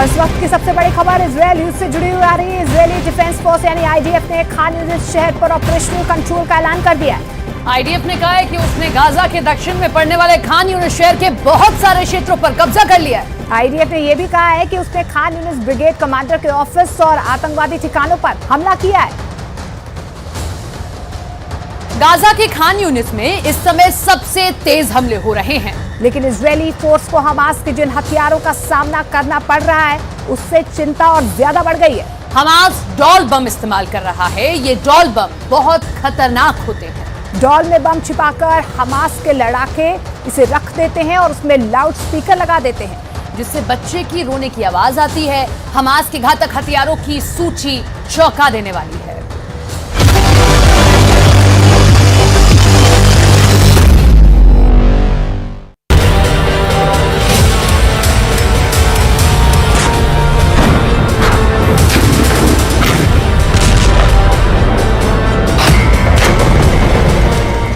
और इस वक्त की सबसे बड़ी खबर इजरायल यूथ से जुड़ी हुई आ रही है। इजरायली डिफेंस फोर्स यानी आईडीएफ ने खान यूनिस शहर पर ऑपरेशनल कंट्रोल का ऐलान कर दिया है। आईडीएफ ने कहा है कि उसने गाजा के दक्षिण में पड़ने वाले खान यूनिस शहर के बहुत सारे क्षेत्रों पर कब्जा कर लिया है। आईडीएफ ने यह भी कहा है कि उसने खान यूनिस ब्रिगेड कमांडर के ऑफिस और आतंकवादी ठिकानों पर हमला किया है। गाजा के खान यूनिस में इस समय सबसे तेज हमले हो रहे हैं, लेकिन इजरायली फोर्स को हमास के जिन हथियारों का सामना करना पड़ रहा है उससे चिंता और ज्यादा बढ़ गई है। हमास डॉल बम इस्तेमाल कर रहा है। ये डॉल बम बहुत खतरनाक होते हैं। डॉल में बम छिपाकर हमास के लड़ाके इसे रख देते हैं और उसमें लाउड स्पीकर लगा देते हैं, जिससे बच्चे की रोने की आवाज आती है। हमास के घातक हथियारों की सूची चौंका देने वाली है।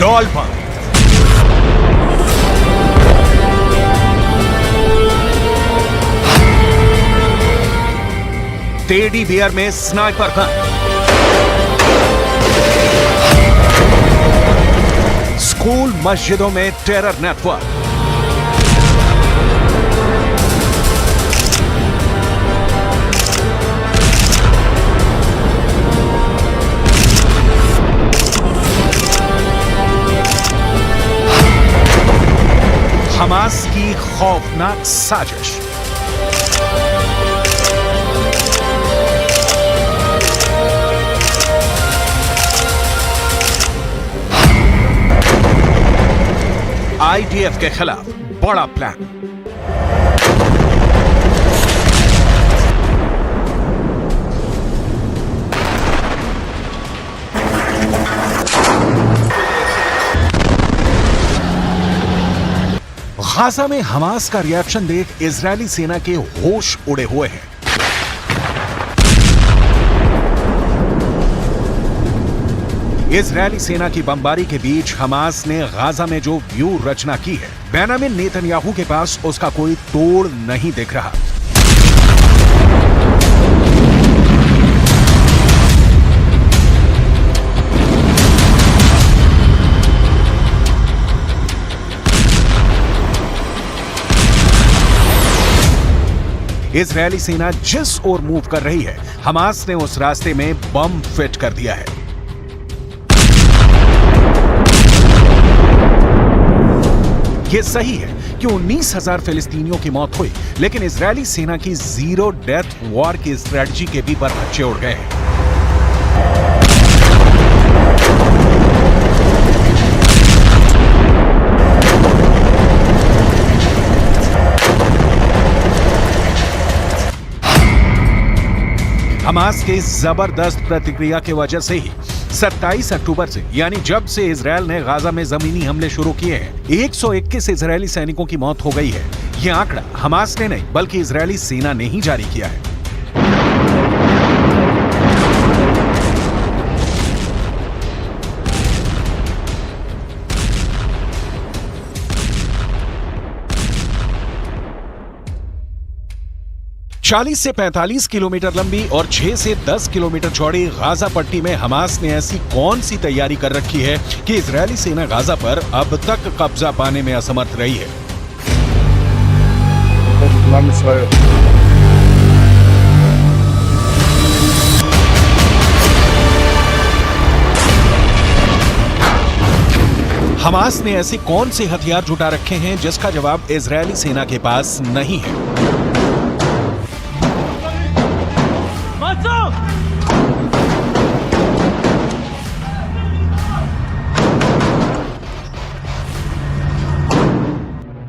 डॉल बम, टेडी बियर में स्नाइपर गन, स्कूल मस्जिदों में टेरर नेटवर्क, हमास की खौफनाक साजिश। आईडीएफ के खिलाफ बड़ा प्लान। गाजा में हमास का रिएक्शन देख इजरायली सेना के होश उड़े हुए हैं। इजरायली सेना की बमबारी के बीच हमास ने गाजा में जो व्यू रचना की है, बेंजामिन नेतन्याहू के पास उसका कोई तोड़ नहीं दिख रहा। इजरायली सेना जिस ओर मूव कर रही है, हमास ने उस रास्ते में बम फिट कर दिया है। यह सही है कि 19,000 फिलिस्तीनियों की मौत हुई, लेकिन इजरायली सेना की जीरो डेथ वॉर की स्ट्रेटजी के भी परखच्चे उड़ गए हैं। हमास के जबरदस्त प्रतिक्रिया की वजह से ही 27 अक्टूबर से, यानी जब से इजरायल ने गाजा में जमीनी हमले शुरू किए हैं, 121 इजरायली सैनिकों की मौत हो गई है। यह आंकड़ा हमास ने नहीं बल्कि इजरायली सेना ने ही जारी किया है। चालीस से 45 किलोमीटर लंबी और 6 से 10 किलोमीटर चौड़ी गाजा पट्टी में हमास ने ऐसी कौन सी तैयारी कर रखी है कि इजरायली सेना गाजा पर अब तक कब्जा पाने में असमर्थ रही है। हमास ने ऐसे कौन से हथियार जुटा रखे हैं जिसका जवाब इजरायली सेना के पास नहीं है।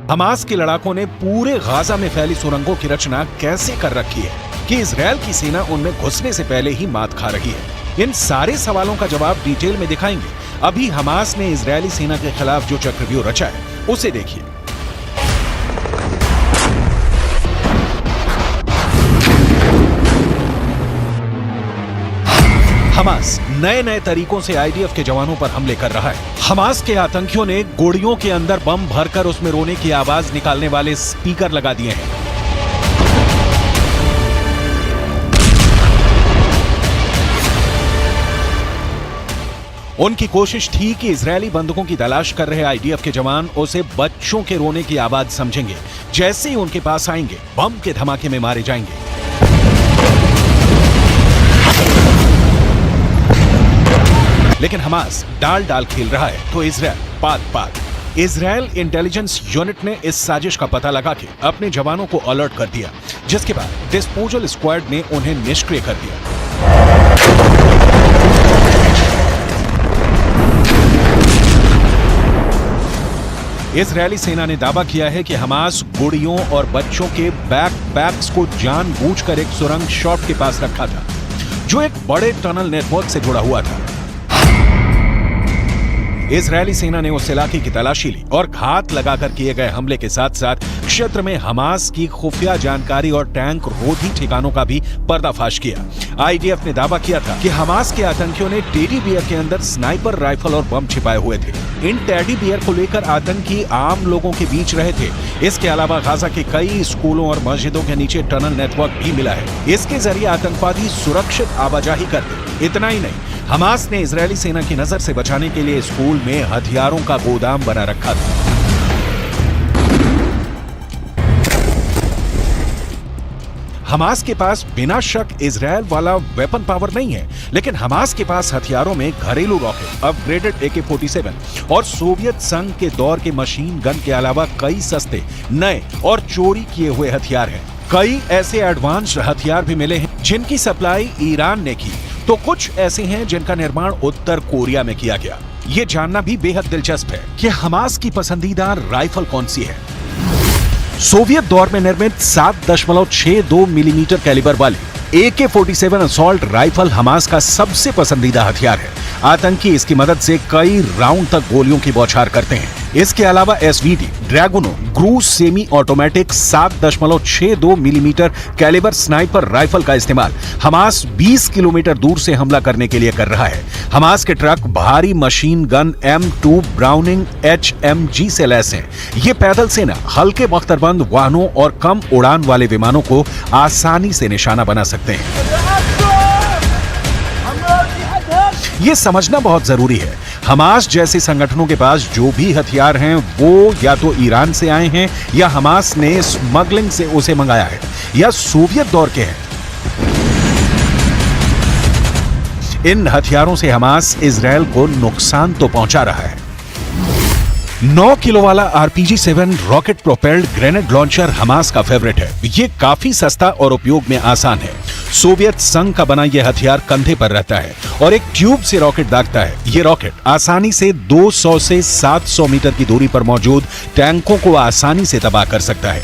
हमास के लड़ाकों ने पूरे गाजा में फैली सुरंगों की रचना कैसे कर रखी है कि इजरायल की सेना उनमें घुसने से पहले ही मात खा रही है। इन सारे सवालों का जवाब डिटेल में दिखाएंगे। अभी हमास ने इजरायली सेना के खिलाफ जो चक्रव्यूह रचा है उसे देखिए। हमास नए नए तरीकों से आईडीएफ के जवानों पर हमले कर रहा है। हमास के आतंकियों ने गोलियों के अंदर बम भरकर उसमें रोने की आवाज निकालने वाले स्पीकर लगा दिए हैं। उनकी कोशिश थी कि इजरायली बंधकों की तलाश कर रहे आईडीएफ के जवान उसे बच्चों के रोने की आवाज समझेंगे। जैसे ही उनके पास आएंगे, बम के धमाके में मारे जाएंगे। लेकिन हमास डाल डाल खेल रहा है तो इजरायल पात पात। इजरायल इंटेलिजेंस यूनिट ने इस साजिश का पता लगा के अपने जवानों को अलर्ट कर दिया, जिसके बाद डिस्पोजल स्क्वाड ने उन्हें निष्क्रिय कर दिया। इजरायली सेना ने दावा किया है कि हमास गुड़ियों और बच्चों के बैकपैक्स को जानबूझकर एक सुरंग शॉट के पास रखा था, जो एक बड़े टनल नेटवर्क से जुड़ा हुआ था। इजरायली सेना ने उस इलाके की तलाशी ली और घात लगाकर किए गए हमले के साथ साथ क्षेत्र में हमास की खुफिया जानकारी और टैंक रोधी ठिकानों का भी पर्दाफाश किया। आईडीएफ ने दावा किया था कि हमास के आतंकियों ने टेडी बियर के अंदर स्नाइपर राइफल और बम छिपाए हुए थे। इन टेडी बियर को लेकर आतंकी आम लोगों के बीच रहे थे। इसके अलावा गाजा के कई स्कूलों और मस्जिदों के नीचे टनल नेटवर्क भी मिला है। इसके जरिए आतंकवादी सुरक्षित आवाजाही करते। इतना ही नहीं, हमास ने इजरायली सेना की नजर से बचाने के लिए स्कूल में हथियारों का गोदाम बना रखा था। हमास के पास बिना शक इजरायल वाला वेपन पावर नहीं है, लेकिन हमास के पास हथियारों में घरेलू रॉकेट, अपग्रेडेड AK-47 और सोवियत संघ के दौर के मशीन गन के अलावा कई सस्ते, नए और चोरी किए हुए हथियार हैं। कई ऐसे एडवांस्ड हथियार भी मिले हैं जिनकी सप्लाई ईरान ने की, तो कुछ ऐसे हैं जिनका निर्माण उत्तर कोरिया में किया गया। ये जानना भी बेहद दिलचस्प है कि हमास की पसंदीदा राइफल कौन सी है। सोवियत दौर में निर्मित 7.62 मिलीमीटर कैलिबर वाली AK-47 असॉल्ट राइफल हमास का सबसे पसंदीदा हथियार है। आतंकी इसकी मदद से कई राउंड तक गोलियों की बौछार करते हैं। इसके अलावा SVD, ड्रैगुनो, क्रूज semi automatic 7.62 millimetre calibre sniper rifle का इस्तेमाल हमास 20 किलोमीटर दूर से हमला करने के लिए कर रहा है। हमास के ट्रक भारी machine gun M2 browning HMG से लैस हैं। ये पैदल सेना हल्के बख्तरबंद वाहनों और कम उड़ान वाले विमानों को आसानी से निशाना बना सकते हैं। ये समझना बहुत जरूरी है, हमास जैसे संगठनों के पास जो भी हथियार हैं वो या तो ईरान से आए हैं या हमास ने स्मगलिंग से उसे मंगाया है या सोवियत दौर के हैं। इन हथियारों से हमास इजरायल को नुकसान तो पहुंचा रहा है। 9 किलो वाला RPG-7 rocket propelled grenade launcher Hamas का फेवरेट है। ये काफी सस्ता और उपयोग में आसान है। सोवियत संघ का बना यह हथियार कंधे पर रहता है और एक ट्यूब से रॉकेट दागता है। ये रॉकेट आसानी से 200 से 700 मीटर की दूरी पर मौजूद टैंकों को आसानी से तबाह कर सकता है।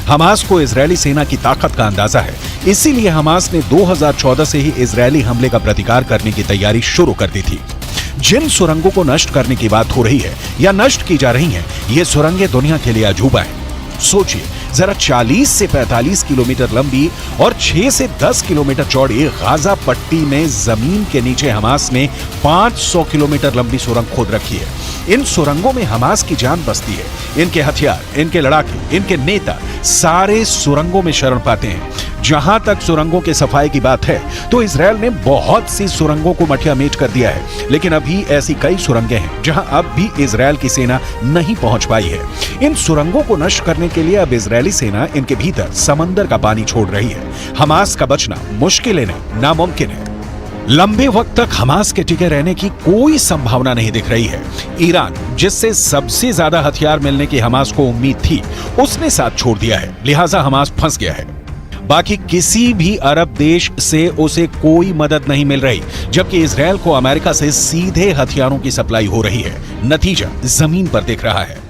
हमास को इजरायली सेना की ताकत का अंदाजा है, इसीलिए हमास ने 2014 से ही इजरायली हमले का प्रतिकार करने की तैयारी शुरू कर दी थी। जिन सुरंगों को नष्ट करने की बात हो रही है या नष्ट की जा रही हैं, ये सुरंगें दुनिया के लिए अजूबा हैं। सोचिए जरा, 40 से 45 किलोमीटर लंबी और 6 से 10 किलोमीटर चौड़ी गाजा पट्टी में जमीन के नीचे हमास ने 500 किलोमीटर लंबी सुरंग खोद रखी है। इन सुरंगों में हमास की जान बसती है। इनके हथियार, इनके लड़ाके, इनके नेता सारे सुरंगों में शरण पाते हैं। जहां तक सुरंगों के सफाई की बात है तो इजरायल ने बहुत सी सुरंगों को मटिया मेट कर दिया है, लेकिन अभी ऐसी कई सुरंगें हैं जहां अब भी इजरायल की सेना नहीं पहुंच पाई है। इन सुरंगों को नष्ट करने के लिए अब इजरायली सेना इनके भीतर समंदर का पानी छोड़ रही है। हमास का बचना मुश्किल नहीं, नामुमकिन है। लंबे वक्त तक हमास के टिके रहने की कोई संभावना नहीं दिख रही है। ईरान, जिससे सबसे ज्यादा हथियार मिलने की हमास को उम्मीद थी, उसने साथ छोड़ दिया है, लिहाजा हमास फंस गया है। बाकी किसी भी अरब देश से उसे कोई मदद नहीं मिल रही, जबकि इजरायल को अमेरिका से सीधे हथियारों की सप्लाई हो रही है। नतीजा जमीन पर दिख रहा है।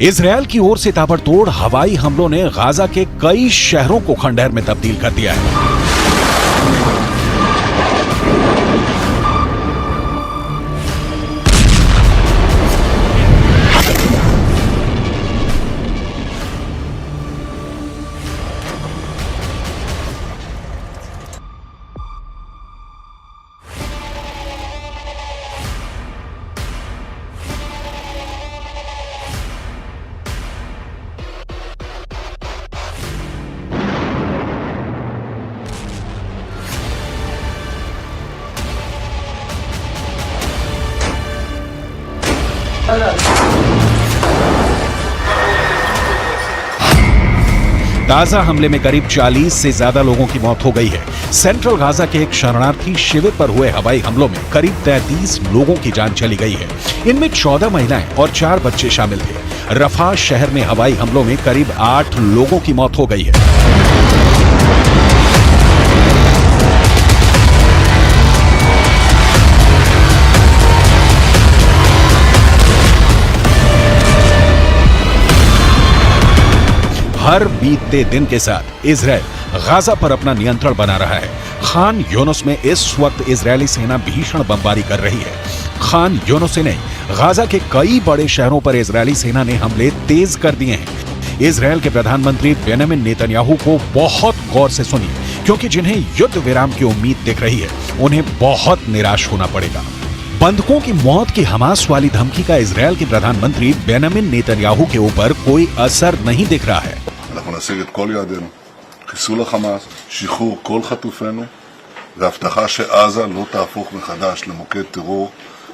इजरायल की ओर से ताबड़तोड़ हवाई हमलों ने गाजा के कई शहरों को खंडहर में तब्दील कर दिया है। गाजा हमले में करीब 40 से ज्यादा लोगों की मौत हो गई है। सेंट्रल गाजा के एक शरणार्थी शिविर पर हुए हवाई हमलों में करीब 33 लोगों की जान चली गई है। इनमें 14 महिलाएं और 4 बच्चे शामिल थे। रफा शहर में हवाई हमलों में करीब 8 लोगों की मौत हो गई है। हर बीतते दिन के साथ इजराइल गाजा पर अपना नियंत्रण बना रहा है। खान यूनुस में इस वक्त इजरायली सेना भीषण बमबारी कर रही है। खान यूनुस से नहीं, गाजा के कई बड़े शहरों पर इजरायली सेना ने हमले तेज कर दिए हैं। इजरायल के प्रधानमंत्री बेंजामिन नेतन्याहू को बहुत गौर से सुनिए, क्योंकि जिन्हें युद्ध विराम की उम्मीद दिख रही है, उन्हें बहुत निराश होना पड़ेगा। बंधकों की मौत की हमास वाली धमकी का इजरायल के प्रधानमंत्री बेंजामिन नेतन्याहू के ऊपर कोई असर नहीं दिख रहा है। אנחנו נשיג את כל יעדינו, חיסול החמאס, שחרור כל חטופינו, והבטחה שעזה לא תהפוך מחדש למוקד טרור,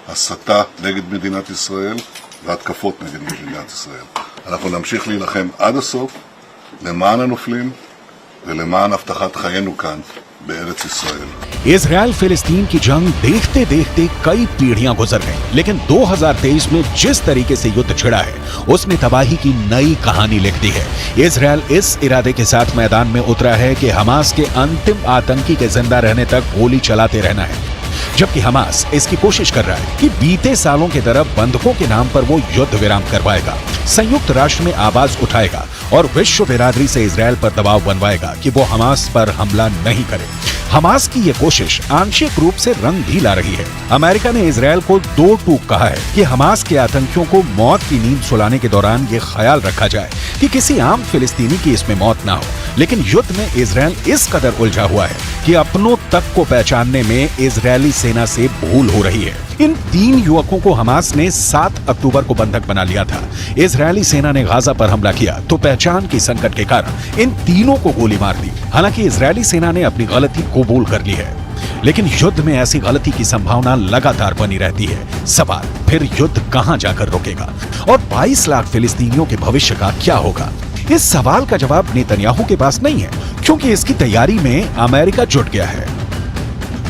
הסתה נגד מדינת ישראל והתקפות נגד מדינת ישראל. אנחנו נמשיך להילחם עד הסוף למען הנופלים ולמען הבטחת חיינו כאן בארץ ישראל. इजरायल फिलिस्तीन की जंग देखते देखते कई पीढ़ियां गुजर गईं, लेकिन 2023 में जिस तरीके से युद्ध छिड़ा है, उसने तबाही की नई कहानी लिख दी है। इजरायल इस इरादे के साथ मैदान में उतरा है कि हमास के अंतिम आतंकी के जिंदा रहने तक गोली चलाते रहना है, जबकि हमास इसकी कोशिश कर रहा है कि बीते सालों की तरह बंधकों के नाम पर वो युद्ध विराम करवाएगा, संयुक्त राष्ट्र में आवाज उठाएगा और विश्व बिरादरी से इजरायल पर दबाव बनवाएगा कि वो हमास पर हमला नहीं करे। हमास की ये कोशिश आंशिक रूप से रंग भी ला रही है। अमेरिका ने इजरायल को 2 टूक कहा है कि हमास के आतंकियों को मौत की नींद सुलाने के दौरान ये ख्याल रखा जाए कि किसी आम फिलिस्तीनी की इसमें मौत ना हो। लेकिन युद्ध में इजरायल इस कदर उलझा हुआ है कि अपनों तक को पहचानने में इजरायली सेना से भूल हो रही है। इन 3 युवकों को हमास ने 7 अक्टूबर को बंधक बना लिया था। इजरायली सेना ने गाजा पर हमला किया तो पहचान की संकट के कारण इन तीनों को गोली मार दी। हालांकि इजरायली सेना ने अपनी गलती कबूल कर ली है, लेकिन युद्ध में ऐसी गलती की संभावना लगातार बनी रहती है। सवाल फिर युद्ध कहां जाकर रुकेगा और 22 लाख फिलिस्तीनियों के भविष्य का क्या होगा? इस सवाल का जवाब नेतन्याहू के पास नहीं है, क्योंकि इसकी तैयारी में अमेरिका जुट गया है।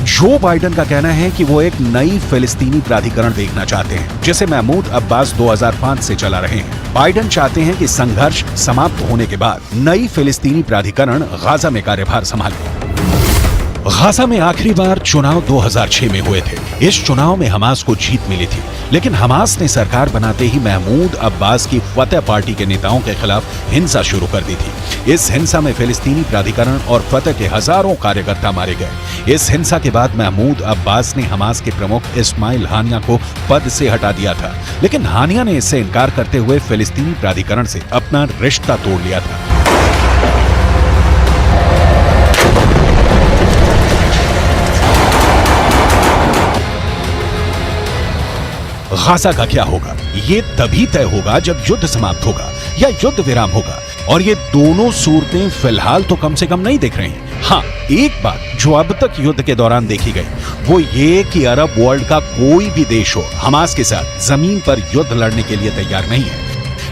जो बाइडेन का कहना है कि वो एक नई फिलिस्तीनी प्राधिकरण देखना चाहते हैं, जिसे महमूद अब्बास 2005 से चला रहे हैं। बाइडेन चाहते हैं कि संघर्ष समाप्त होने के बाद नई फिलिस्तीनी प्राधिकरण गाजा में कार्यभार संभाले। गाजा में आखिरी बार चुनाव 2006 में हुए थे। इस चुनाव में हमास को जीत मिली थी, लेकिन हमास ने सरकार बनाते ही महमूद अब्बास की फतह पार्टी के नेताओं के खिलाफ हिंसा शुरू कर दी थी। इस हिंसा में फिलिस्तीनी प्राधिकरण और फतह के हजारों कार्यकर्ता मारे गए। इस हिंसा के बाद महमूद अब्बास ने हमास के प्रमुख इस्माइल हानिया को पद से हटा दिया था, लेकिन हानिया ने इससे इनकार करते हुए फिलिस्तीनी प्राधिकरण से अपना रिश्ता तोड़ लिया था। गाजा का क्या होगा, ये तभी तय होगा जब युद्ध समाप्त होगा या युद्ध विराम होगा, और ये दोनों सूरतें फिलहाल तो कम से कम नहीं दिख रही हैं। हाँ, एक बात जो अब तक युद्ध के दौरान देखी गई, वो ये कि अरब वर्ल्ड का कोई भी देश हो हमास के साथ जमीन पर युद्ध लड़ने के लिए तैयार नहीं है,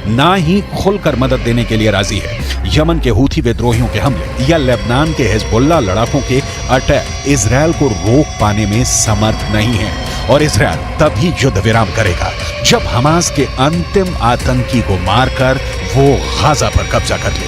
ना ही खुलकर मदद देने के लिए राजी है। यमन के हूथी विद्रोहियों के हमले या लेबनान के हिजबुल्लाह लड़ाकों के अटैक इजरायल को रोक पाने में समर्थ नहीं है, और इजरायल तभी युद्ध विराम करेगा जब हमास के अंतिम आतंकी को मारकर वो गाजा पर कब्जा कर ले।